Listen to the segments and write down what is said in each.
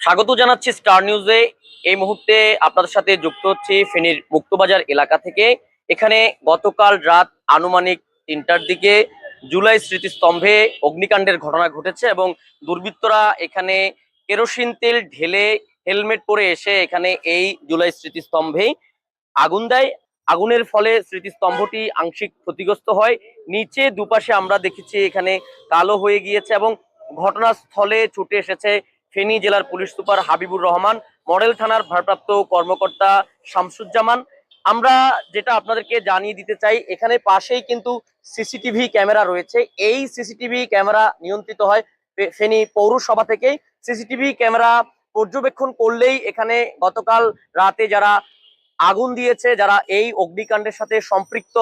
স্বাগত জানাচ্ছি স্টার নিউজে। এই মুহূর্তে আপনাদের সাথে যুক্ত হচ্ছি ফেনীর মুক্তবাজার এলাকা থেকে। এখানে গতকাল রাত আনুমানিক ৩টার দিকে জুলাই স্মৃতিস্তম্ভে অগ্নিকাণ্ডের ঘটনা ঘটেছে এবং দুর্বৃত্তরা এখানে কেরোসিন তেল ঢেলে হেলমেট পরে এসে এখানে এই জুলাই স্মৃতিস্তম্ভেই আগুন দেয়। আগুনের ফলে স্মৃতিস্তম্ভটি আংশিক ক্ষতিগ্রস্ত হয়। নিচে দুপাশে আমরা দেখেছি এখানে কালো হয়ে গিয়েছে এবং ঘটনাস্থলে ছুটে এসেছে ফেনী জেলার police super Habibur Rahman, model থানার ভারপ্রাপ্ত কর্মকর্তা শামসুজ্জামান। আমরা যেটা আপনাদেরকে জানিয়ে দিতে চাই, এখানে পাশেই কিন্তু সিসিটিভি ক্যামেরা রয়েছে। এই সিসিটিভি ক্যামেরা নিয়ন্ত্রিত হয় ফেনী পৌরসভা থেকেই। সিসিটিভি ক্যামেরা পর্যবেক্ষণ করলেই এখানে গতকাল রাতে যারা আগুন দিয়েছে, যারা এই অগ্নিকাণ্ডের সাথে সম্পৃক্ত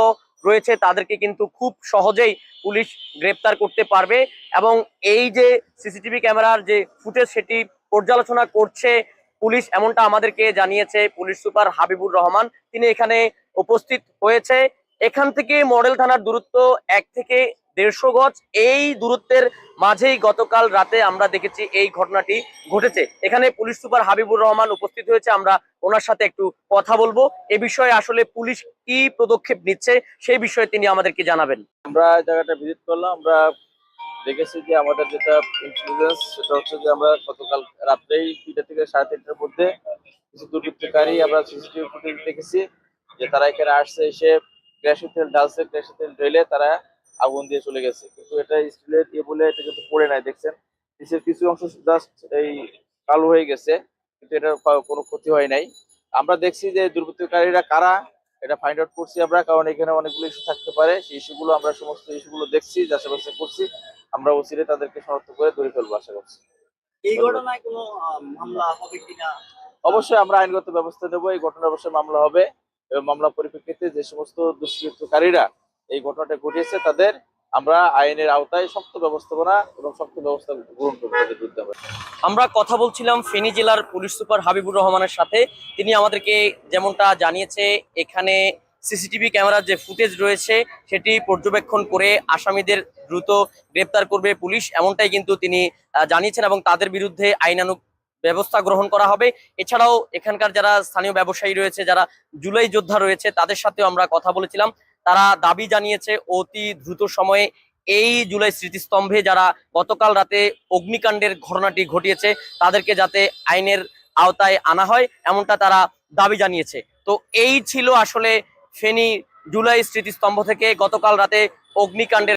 রয়েছে, তাদেরকে কিন্তু খুব সহজেই পুলিশ গ্রেপ্তার করতে পারবে। এবং এই যে সিসিটিভি ক্যামেরার যে ফুটেজ, সেটি পর্যালোচনা করছে পুলিশ, এমনটা আমাদেরকে জানিয়েছে পুলিশ সুপার হাবিবুর রহমান। তিনি এখানে উপস্থিত হয়েছে। এখান থেকে মডেল থানার দূরত্ব 1 থেকে 150 গজ। এই দূরত্বের মাঝেই গতকাল রাতে আমরা দেখেছি এই ঘটনাটি ঘটেছে। এখানে পুলিশ সুপার হাবিবুর রহমান উপস্থিত হয়েছে, আমরা ওনার সাথে একটু কথা বলবো। এ বিষয়ে আসলে পুলিশ কি পদক্ষেপ নিচ্ছে সেই বিষয়ে তিনি আমাদেরকে জানাবেন। আমরা জায়গাটা ভিজিট করলাম। আমরা দেখেছি যে আমাদের যেটা ইন্টেলিজেন্স, সেটা হচ্ছে যে আমরা গতকাল রাত্রেই 3টা থেকে 3:30টার মধ্যে কিছু দুর্বৃত্তকারী আমরা সিসিটিভি ফুটেজ দেখেছি যে তারা এখানে আসছে, এসে কেরোসিন তেল ঢালছে, কেরোসিন তেল ঢেলে তারা আগুন দিয়ে চলে গেছে। কিন্তু এটা স্টিলের বলে এটা কিন্তু পড়ে নাই, দেখছেন নিচের কিছু অংশ জাস্ট এই কালো হয়ে গেছে, কিন্তু এটার কোনো ক্ষতি হয় নাই। আমরা দেখছি যে দুর্বৃত্তকারীরা কারা এটা ফাইন্ড আউট করছি আমরা, কারণ এখানে অনেকগুলো ইস্যু থাকতে পারে। সেই ইস্যুগুলো আমরা সমস্ত ইস্যুগুলো দেখছি, যাচাই করছি। আমরা অচিরে তাদেরকে শনাক্ত করে ধরে ফেলবো আশা করছি। এই ঘটনায় কোনো মামলা হবে কিনা? অবশ্যই আমরা আইনগত ব্যবস্থা নেবো। এই ঘটনা অবশ্যই মামলা হবে এবং মামলা পরিপ্রেক্ষিতে যে সমস্ত দুষ্কৃতকারীরা এই ঘটনাটা ঘটিয়েছে তাদের আমরা আইনের আওতায় শক্ত ব্যবস্থাপনা এবং শক্ত ব্যবস্থা গ্রহণ করবো তাদের বিরুদ্ধে। আমরা কথা বলছিলাম ফেনী জেলার পুলিশ সুপার হাবিবুর রহমানের সাথে। তিনি আমাদেরকে যেমনটা জানিয়েছে, এখানে সিসিটিভি ক্যামেরার যে ফুটেজ রয়েছে সেটি পর্যবেক্ষণ করে আসামিদের দ্রুত গ্রেপ্তার করবে পুলিশ, এমনটাই কিন্তু তিনি জানিয়েছেন এবং তাদের বিরুদ্ধে আইনানুগ ব্যবস্থা গ্রহণ করা হবে। এছাড়াও এখানকার যারা স্থানীয় ব্যবসায়ী রয়েছে, যারা জুলাই যোদ্ধা রয়েছে, তাদের সাথেও আমরা কথা বলেছিলাম। তারা দাবি জানিয়েছে অতি দ্রুত সময়ে এই জুলাই স্মৃতিস্তম্ভে যারা গতকাল রাতে অগ্নিকাণ্ডের ঘটনাটি ঘটিয়েছে তাদেরকে যাতে আইনের আওতায় আনা হয়, এমনটা তারা দাবি জানিয়েছে। তো এই ছিল আসলে ফেনী জুলাই স্মৃতিস্তম্ভ থেকে গতকাল রাতে অগ্নিকাণ্ডের